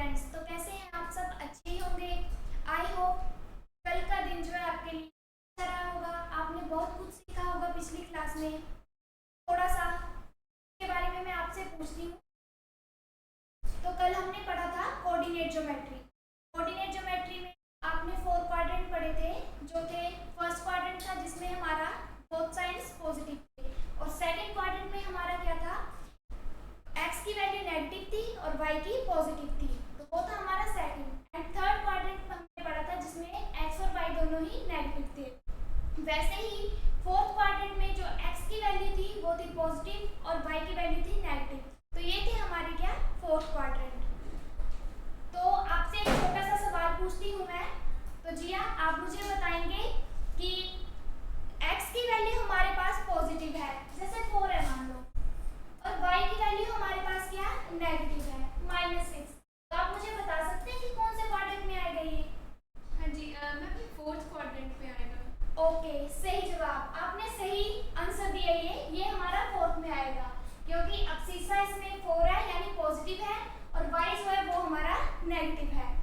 Friends, तो कैसे हैं आप सब? अच्छे ही होंगे। आई होप कल का दिन जो है आपके लिए अच्छा रहा होगा। आपने बहुत कुछ सीखा होगा पिछली क्लास में। थोड़ा सा के बारे में मैं आपसे पूछती हूँ। तो कल हमने पढ़ा था कोऑर्डिनेट ज्योमेट्री। कोऑर्डिनेट ज्योमेट्री में आपने 4 क्वाड्रेंट पढ़े थे, जो थे फर्स्ट क्वाड्रेंट था जिसमें हमारा बोथ साइड्स पॉजिटिव थे, और सेकंड क्वाड्रेंट में हमारा क्या था, x की वैल्यू नेगेटिव थी और y की पॉजिटिव थी, तो वो था हमारा सेकंड। एंड थर्ड क्वाड्रेंट में हमने पढ़ा था जिसमें x और y दोनों ही नेगेटिव थे। वैसे ही फोर्थ क्वाड्रेंट में जो x की वैल्यू थी वो थी पॉजिटिव और y की वैल्यू थी नेगेटिव। तो ये थे हमारे क्या, फोर्थ क्वाड्रेंट। तो आपसे एक छोटा सा सवाल पूछती हूँ मैं। तो जिया, आप मुझे बताएंगे कि x की वैल्यू हमारे पास पॉजिटिव है, जैसे 4 है मान लो, और y की वैल्यू हमारे पास क्या नेगेटिव है, -6। तो आप मुझे बता सकते हैं कि कौन से क्वाड्रेंट में आएगा ये? हाँ जी, मैम ये फोर्थ क्वाड्रेंट में आएगा। ओके, सही जवाब, आपने सही आंसर दिया। ये हमारा फोर्थ में आएगा, क्योंकि अब्सिस्सा इसमें 4 है यानी पॉजिटिव है, और y जो है वो हमारा नेगेटिव है।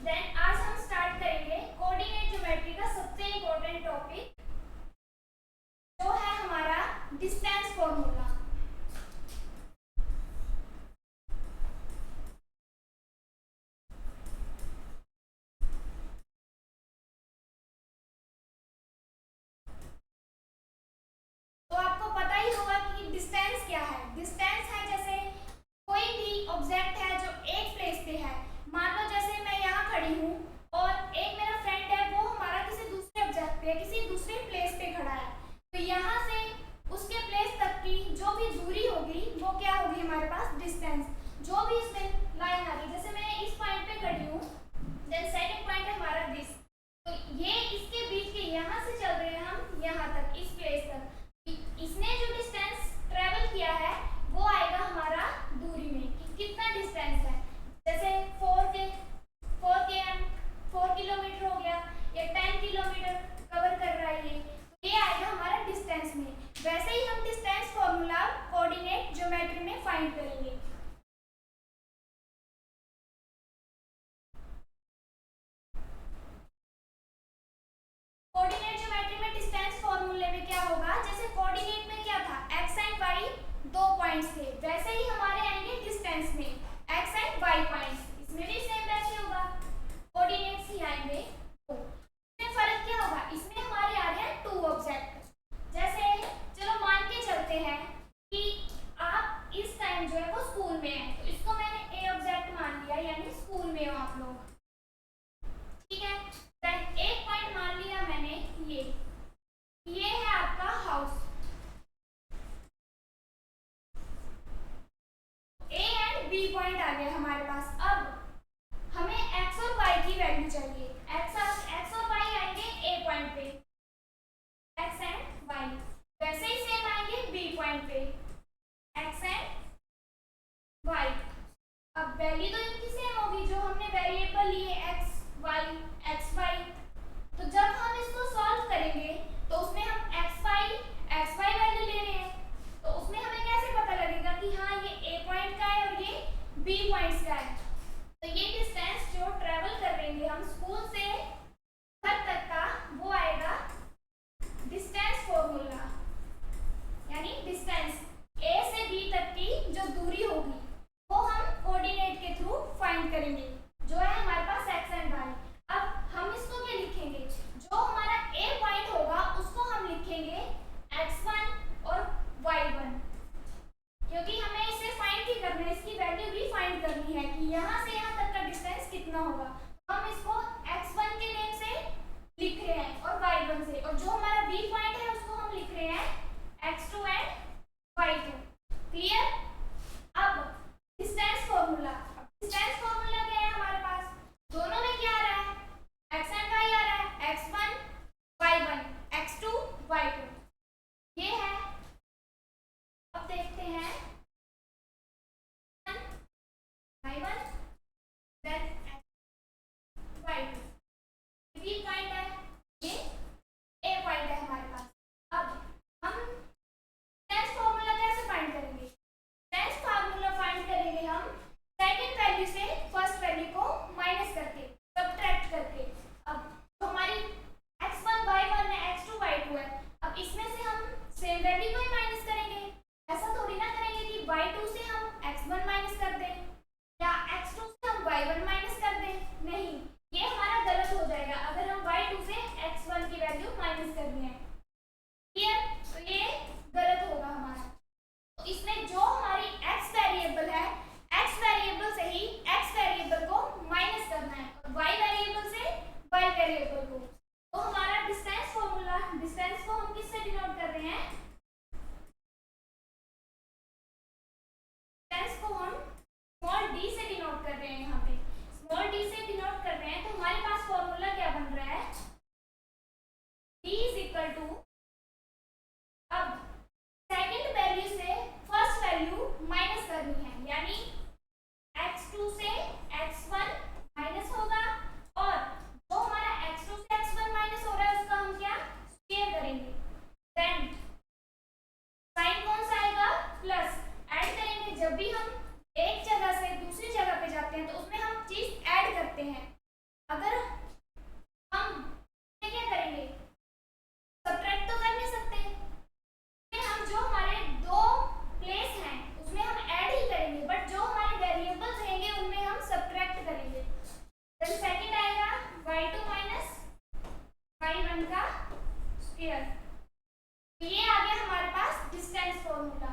देन आज हम स्टार्ट करेंगे कोऑर्डिनेट ज्योमेट्री का सबसे इंपॉर्टेंट टॉपिक, जो है हमारा डिस्टेंस फॉर्मूला। तो आपको पता ही होगा कि डिस्टेंस क्या है। डिस्टेंस है जैसे कोई भी ऑब्जेक्ट है जो एक प्लेस पे है। मान लो जैसे मैं यहाँ खड़ी हूँ और एक मेरा फ्रेंड है, वो हमारा किसी दूसरे ऑब्जेक्ट पे, किसी दूसरे प्लेस पे खड़ा है। तो यहाँ से उसके प्लेस तक की जो भी दूरी होगी वो क्या होगी हमारे पास, डिस्टेंस। जो भी इसमें लाइन आ रही, जैसे मैं इस पॉइंट पे खड़ी हूँ, देन सेकंड पॉइंट है हमारा दिस। तो ये इसके बीच के यहाँ से चल रहे हैं हम यहाँ तक, इस प्लेस तक। इसने जो डिस्टेंस ट्रेवल किया है वो आएगा हमारा दूरी में कि कितना डिस्टेंस है। जैसे 4 किलोमीटर हो गया या 10 किलोमीटर कवर कर रहा है ये आएगा हमारा डिस्टेंस में। वैसे ही हम डिस्टेंस फॉर्मूला कोऑर्डिनेट ज्योमेट्री में फाइंड करेंगे। कोऑर्डिनेट ज्योमेट्री में डिस्टेंस फॉर्मूले में क्या होगा, जैसे कोऑर्डिनेट में क्या था, x एंड y 2 पॉइंट्स थे, वैसे ही हमारे आएंगे डिस्टेंस में x एंड y पॉइंट्स। इसमें भी सेम वैसे होगा, कोऑर्डिनेट्स ही आएंगे। तो इसमें फर्क क्या होगा, इसमें हमारे आ रहे हैं 2 ऑब्जेक्ट। जैसे चलो मान के चलते हैं कि आप इस टाइम जो है वो स्कूल में है, तो इसको मैंने a ऑब्जेक्ट मान लिया, यानी स्कूल में हो आप लोग, ठीक है। देन एक पॉइंट मान लिया मैंने, ये है आपका house. A and B point आ गया हमारे पास। अब हमें x और y की वैल्यू चाहिए। x और y आएंगे ए पॉइंट पे, x एंड y। वैसे ही सेम आएंगे बी पॉइंट पे, x एंड y। अब वैल्यू तो इनकी सेम होगी, जो हमने वेरिएबल लिए x y x y। तो जब हम इसको सॉल्व करेंगे तो उसमें हम x y वैल्यू ले रहे हैं, तो उसमें हमें कैसे पता लगेगा कि हाँ ये a पॉइंट का है और ये b पॉइंट का है। तो ये डिस्टेंस जो ट्रेवल करेंगे हम स्कूल से घर तक का, वो आएगा डिस्टेंस फॉर्मूला, यानी डिस्टेंस a से b तक की जो दूरी होगी वो हम कोऑर्डिनेट के थ्रू फाइंड करेंगे, जो है हमारे पास x एंड y। अब हम इसको क्या लिखेंगे, जो हमारा a पॉइंट होगा उसको हम लिखेंगे x1 और y1, क्योंकि हमें इसे फाइंड ही करना है, इसकी वैल्यू भी फाइंड करनी है कि यहाँ से यहाँ तक का डिस्टेंस कितना होगा। हम इसको x1 के नेम से लिख रहे हैं और y1 से, और जो हमारा b पॉइंट है उसको हम लिख रहे हैं x2 एंड y2। क्लियर? अब डिस्टेंस फॉर्मूला, डिस्टेंस फॉर्मूला क्या है हमारे पास, दोनों में क्या आ रहा है, x एंड y आ रहा है, x1 y1 x2 y2, ये है। अब देखते हैं y1 then y2, b point है, ये a पॉइंट है हमारे पास। अब हम डिस्टेंस फॉर्मूला कैसे फाइंड करेंगे, डिस्टेंस फार्मूला फाइंड करेंगे हम सेकंड वैल्यू से फर्स्ट एक जगह से दूसरी जगह पे जाते हैं तो उसमें हम चीज ऐड करते हैं। अगर हम क्या करेंगे, सब्ट्रैक्ट तो कर नहीं सकते, हम जो हमारे दो प्लेस हैं उसमें हम ऐड ही करेंगे, बट जो हमारे वेरिएबल्स रहेंगे उनमें हम सब्ट्रैक्ट करेंगे। देन सेकंड आएगा y2 माइनस y1 का स्क्वायर। तो ये आ गया हमारे पास डिस्टेंस फॉर्मूला,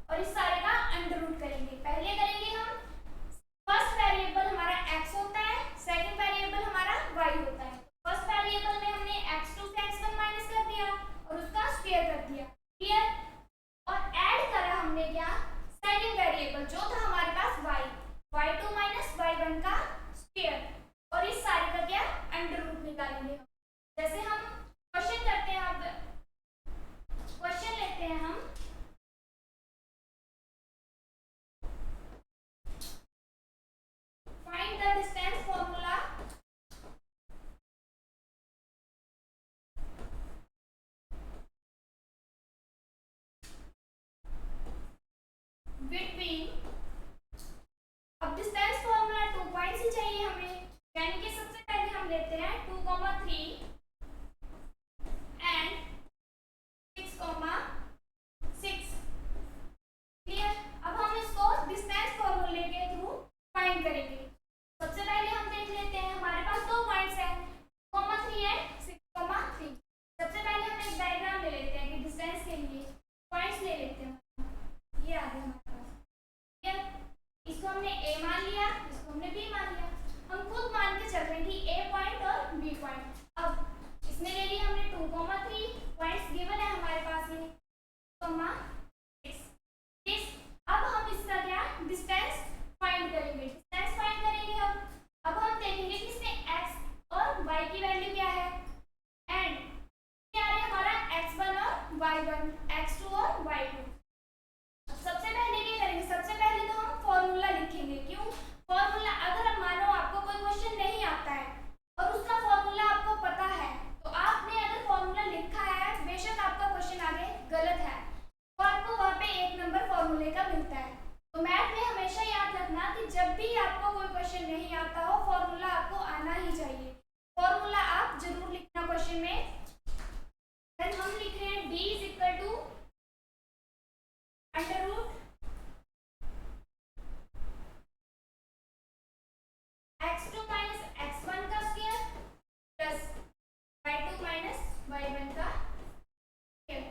और इस सारे का अंडर रूट करेंगे। पहले करेंगे हम, फर्स्ट वेरिएबल हमारा x होता है, सेकंड वेरिएबल हमारा y होता है। फर्स्ट वेरिएबल में हमने x2 से x1 माइनस कर दिया और उसका स्क्वायर कर दिया, क्लियर। और ऐड करा हमने क्या, सेकंड वेरिएबल जो था हमारे पास y2 माइनस y1 का स्क्वायर, और इस सारे का क्या, अंडर रूट निकालेंगे। जैसे हम क्वेश्चन करते हैं, अब क्वेश्चन लेते हैं हम, find the distance formula between, अब डिस्टेंस फॉर्मूला 2 पॉइंट्स ही चाहिए हमें, यानी कि सबसे पहले हम लेते हैं 2,3 एंड 6,6, क्लियर। अब हम इसको डिस्टेंस फॉर्मूले के थ्रू फाइंड करेंगे। सबसे पहले हम देख लेते हैं, हमारे पास दो पॉइंट्स हैं 2,3 एंड 6,3। सबसे पहले हम एक डायग्राम ले लेते हैं कि डिस्टेंस के लिए पॉइंट्स ले लेते हैं। ये आ गया हमारे पास, क्लियर। इसको हमने ए मान लिया, इसको हमने बी मान लिया। हम खुद मान के चल रहे हैं कि ए पॉइंट और बी पॉइंट। अब इसमें ले लिया हमने 2,3 पॉइंट्स गिवन है हमारे पास, ये 6। अब हम इसका क्या, डिस्टेंस फाइंड करेंगे, डिस्टेंस फाइंड करेंगे हम। अब हम देखेंगे कि इसमें x और y की वैल्यू क्या है, एंड क्या है हमारा x1 और y1, x2 और y2। सबसे पहले क्या करेंगे, सबसे पहले तो हम फॉर्मूला लिखेंगे। क्यों फॉर्मूला, अगर अब मानो आपको कोई क्वेश्चन नहीं आता है और उसका फॉर्मूला आपको पता है, तो आपने अगर फॉर्मूला लिखा है, बेशक आपका क्वेश्चन आगे गलत है, तो आपको वहाँ पे 1 नंबर फॉर्मूले का मिलता है। तो मैथ में हमेशा याद रखना कि जब भी आपको कोई क्वेश्चन नहीं आता हो, फॉर्मूला आपको आना ही चाहिए। फॉर्मूला आप जरूर लिखना क्वेश्चन में। देन हम लिख रहे हैं d is equal to under root x2 minus x1 का square plus y2 minus y1 का स्क्वायर।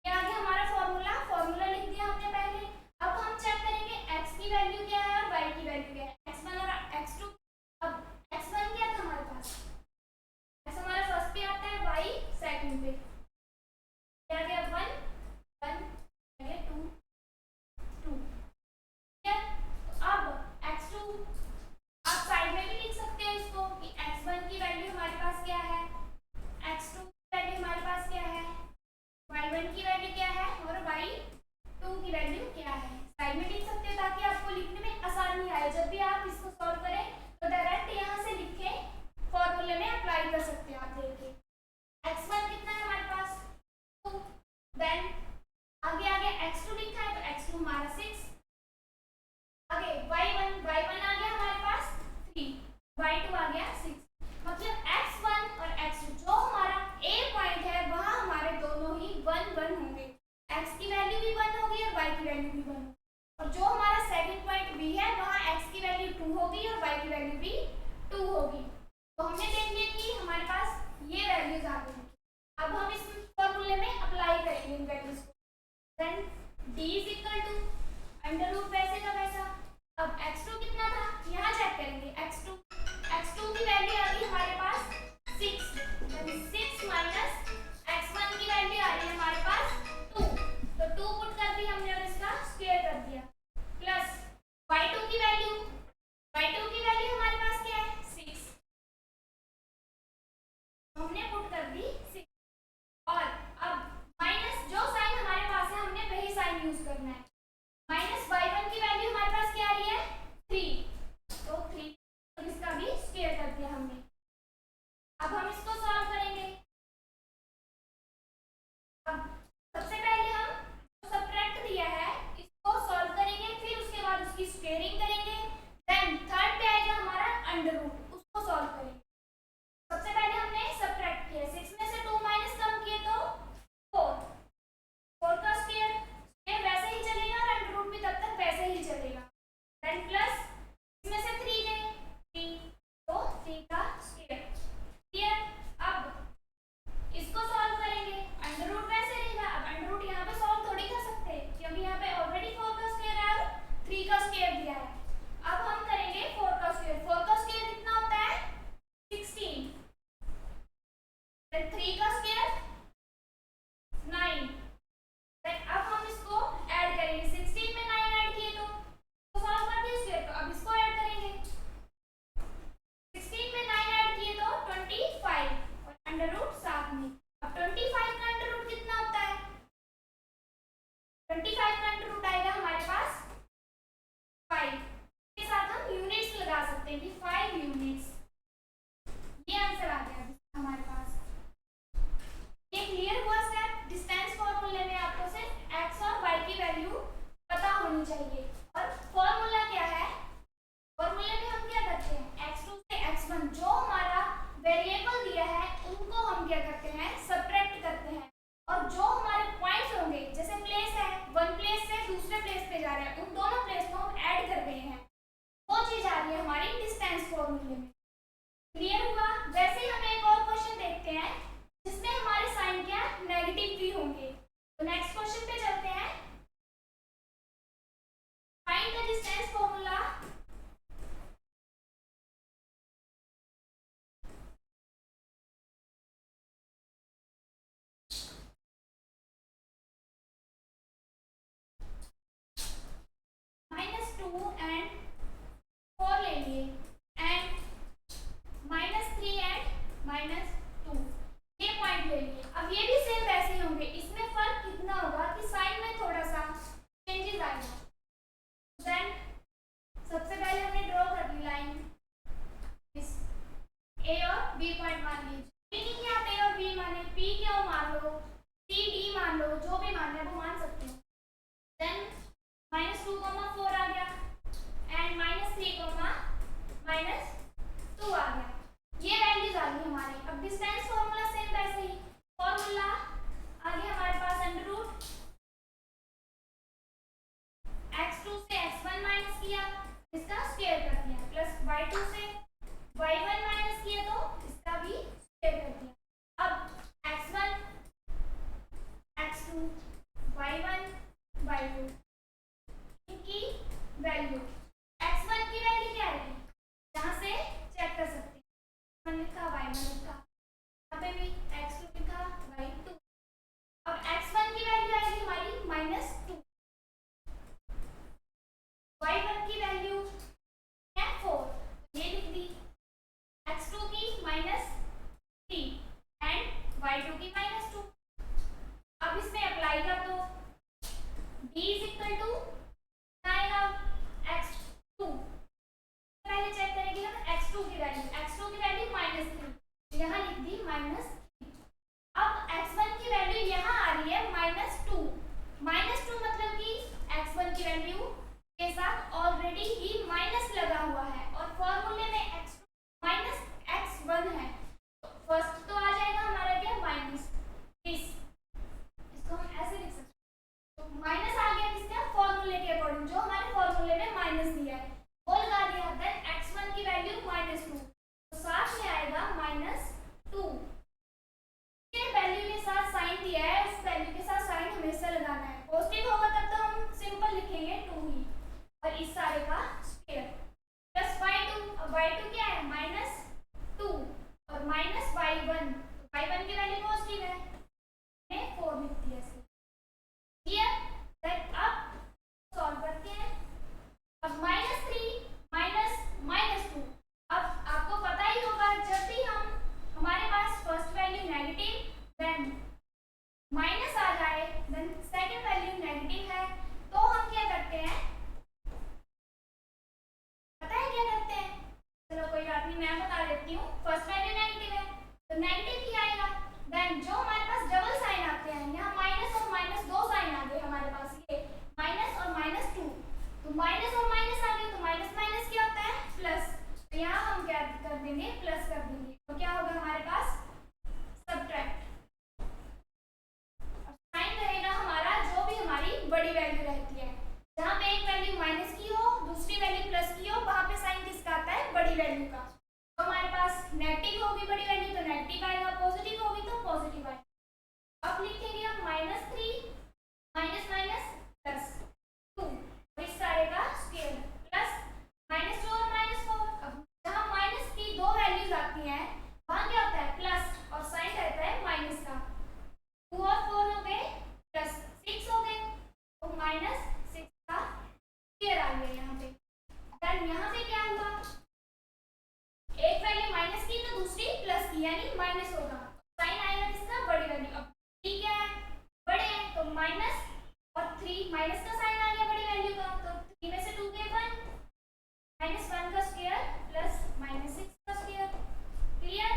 ये आ गया हमारा फॉर्मूला, फॉर्मूला लिख दिया हमने पहले। अब हम चेक करेंगे x की वैल्यू क्या है और y की वैल्यू क्या है, x1 और x2। अब x1 क्या था हमारे पास, x हमारा फर्स्ट पे आता है, y सेकंड पे, क्या आ गया 1 1, आ गया 2 2, ठीक है। तो अब x2 आप साइड में भी लिख सकते हैं इसको कि x1 की वैल्यू हमारे पास क्या है, x2 की वैल्यू हमारे पास क्या है, y1 की वैल्यू क्या है और y2 की वैल्यू क्या है। साइड में लिख सकते हो ताकि आपको लिखने में आसानी आए। जब भी आप इसको सॉल्व करें तो डायरेक्ट यहाँ से लिखें, फॉर्मूले में अप्लाई कर सकते हैं आप। देखिए x1 कितना है हमारे पास 2, देन आगे आगे x2 लिखा है तो x2 हमारा 6, आगे y1 आ गया हमारे पास 3, y2 आ गया 6। मतलब x1 और x2 जो हमारा a पॉइंट है वहां हमारे दोनों ही 1 1 होंगे, x की वैल्यू भी 1 होगी और y की वैल्यू भी 1 होगी। और जो हमारा सेकंड पॉइंट b है वहां x की वैल्यू 2 होगी और y की वैल्यू भी 2 होगी। तो हमने देख लिया कि हमारे पास ये वैल्यूज आ गई। अब हम इस फॉर्मूले में अप्लाई करेंगे इन वैल्यूज को। Then d is equal to under root वैसे का वैसा। अब x2 कितना था, यहाँ चेक करेंगे, x2 की वैल्यू आ गई हमारे पास 6, 6 माइनस x1 की वैल्यू आ रही है हमारे पास 2, तो 2 पुट कर दी हमने और इसका स्क्वायर कर दिया, प्लस y2 की वैल्यू हमारे पास क्या है 6, हमने पुट कर दी 6। और अब माइनस जो साइन हमारे पास है हमने वही साइन यूज करना है। माइनस y1 की वैल्यू हमारे उसकी स्क्वेयरिंग करेंगे। देन थर्ड पे आएगा हमारा अंडर रूट, उसको सॉल्व करेंगे। सबसे पहले हमने सब्ट्रैक्ट किया, 6 में से 2 माइनस कम किए तो 4, 4 का स्क्वायर, स्क्वायर वैसे ही चलेगा और अंडर रूट भी तब तक वैसे ही चलेगा। देन प्लस इसमें से 3 गए 3, तो 3 का स्क्वायर। क्लियर? अब इसको सॉल्व करेंगे, अंडर रूट वैसे रहेगा। अब अंडर रूट यहाँ पे सॉल्व थोड़ी कर सकते क्योंकि यहाँ पे ऑलरेडी 4 का स्क्वायर है और 3 का स्क्वायर दिया है। अब हम करेंगे 4 का स्क्वायर। 4 का स्क्वायर कितना होता है? 16। देन 3 का स्क्वायर 9। देन अब हम इसको ऐड करेंगे, 16 में 9 ऐड किए तो सॉल्व कर दिए स्क्वायर को। अब इसको ऐड करेंगे, 16 में 9 ऐड किए तो 25 और अंडर रूट साथ में। अब 25 का अंडर रूट कितना होता है? 25 का अंडर रूट आएगा हमारे पास 5। इसके साथ हम यूनिट्स लगा सकते हैं कि 5 यूनिट्स। ये आंसर आ गया हमारे पास। ये क्लियर हुआ स्टेप? डिस्टेंस फॉर्मूले में आपको सिर्फ x और y की वैल्यू पता होनी चाहिए। और फॉर्मूला क्या है? फॉर्मूले में हम क्या करते हैं, x2 से x1 जो हमारा वेरिएबल दिया है उनको हम क्या करते हैं, सब्ट्रैक्ट करते हैं। और जो हमारे पॉइंट्स होंगे, जैसे प्लेस है, वन प्लेस से दूसरे प्लेस पे जा रहे हैं, उन दोनों प्लेस को हम ऐड कर रहे हैं, वो चीज आ रही है हमारी डिस्टेंस फॉर्मूले में। क्लियर हुआ? वैसे ही हम एक और क्वेश्चन देखते हैं जिसमें हमारे साइन क्या नेगेटिव भी होंगे। तो नेक्स्ट क्वेश्चन पे चलते हैं। Find the distance formula -2 and 4 ले लिए एंड -3 एंड -2 ये पॉइंट ले लिए। अब ये भी सेम वैसे ही होंगे, इसमें फर्क कितना होगा कि साइन में थोड़ा सा चेंजेस आएगा। देन सबसे पहले हमने ड्रॉ कर ली लाइन, इस ए और बी पॉइंट मान लीजिए। नहीं कि आप ए और बी माने, पी क्यों मान लो, सी डी मान लो, जो भी मानना है वो मान सकते हो। देन -2, 4 आ गया एंड -3, -2 आ गया। ये वैल्यूज आ गई हमारी। अब डिस्टेंस फॉर्मूला सेम वैसे ही, फॉर्मूला आगे हमारे पास अंडर रूट x2 से x1 माइनस किया, इसका स्क्वायर कर दिया, प्लस y2 से y1 माइनस किया तो इसका भी स्क्वायर कर दिया। अब x1 x2 y1 y2 इनकी वैल्यू, x1 की वैल्यू क्या आएगी, यहाँ से चेक कर सकते हैं, x1 लिखा y1 लिखा, यहाँ पे भी x2 लिखा y2। अब x1 की वैल्यू आएगी हमारी -2, y1 की वैल्यू है 4, ये लिख दी, x2 की -3 एंड y2 की -2। अब इसमें अप्लाई कर दो, b आएगा x2, पहले चेक करेंगे हम x2 की वैल्यू, x2 की वैल्यू -3, यहाँ लिख दी -3। अब x1 की वैल्यू यहाँ आ रही है -2, मतलब कि x1 की वैल्यू के साथ ऑलरेडी ही माइनस लगा हुआ है और फॉर्मूले में x2 -x1 है, तो फर्स्ट तो आ जाएगा हमारा क्या -20, इसको हम ऐसे लिख सकते हैं। तो माइनस आ गया किसका, फॉर्मूले के अकॉर्डिंग, जो हमारे फॉर्मूले में माइनस दिया है वो लगा दिया। देन x1 की वैल्यू -2, तो साथ में आएगा -2 के वैल्यू के साथ साइन दिया है, उस वैल्यू के साथ साइन हमेशा लगाना है। पॉजिटिव होगा तब तो हम सिंपल लिखेंगे 2 ही, और इस सारे का स्क्वायर प्लस y2। अब y2 क्या है -2 और -y1, y1 की वैल्यू पॉजिटिव है, मैंने 4 लिख दिया इसको। क्लियर? देन अब सॉल्व करते हैं। अब तो यहाँ हम क्या कर देंगे, प्लस कर देंगे, तो क्या होगा हमारे पास सब्ट्रैक्ट। साइन रहेगा हमारा जो भी हमारी बड़ी वैल्यू रहती है, जहाँ पे एक वैल्यू माइनस की हो दूसरी वैल्यू प्लस की हो, वहां पे साइन किसका आता है, बड़ी वैल्यू का। तो हमारे पास नेगेटिव होगी बड़ी वैल्यू तो नेगेटिव आएगा, पॉजिटिव होगी तो पॉजिटिव आएगा। अब लिखेंगे हम -3 माइनस माइनस प्लस 2 और इस सारे का स्क्वायर प्लस -2 और -4। अब जहाँ माइनस की दो वैल्यूज आती हैं वहाँ क्या होता है प्लस और साइन रहता है माइनस का। 2 और 4 हो गए प्लस 6 हो गए, तो -6 का स्क्वायर आ गया यहाँ पे। देन यहाँ पे क्या हुआ, एक वैल्यू माइनस की तो दूसरी प्लस की, यानी माइनस होगा, साइन आएगा किसका, बड़ी वैल्यू। अब ठीक क्या है, बड़े हैं तो माइनस और 3 माइनस का साइन आ गया बड़ी वैल्यू का, तो 3 में से 2 गए 1, -1 का स्क्वायर प्लस -6 का स्क्वायर। क्लियर।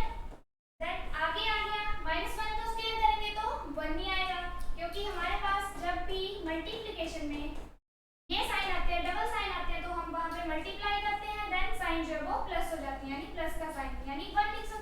देन आगे आ गया, -1 का स्क्वायर करेंगे तो 1 ही आएगा, क्योंकि हमारे पास जब भी मल्टीप्लिकेशन में ये साइन आते हैं, डबल साइन आते हैं, तो हम वहां पे मल्टीप्लाई करते हैं, देन साइन जो है वो प्लस हो जाती है, यानी प्लस का साइन, यानी 1 फिक्स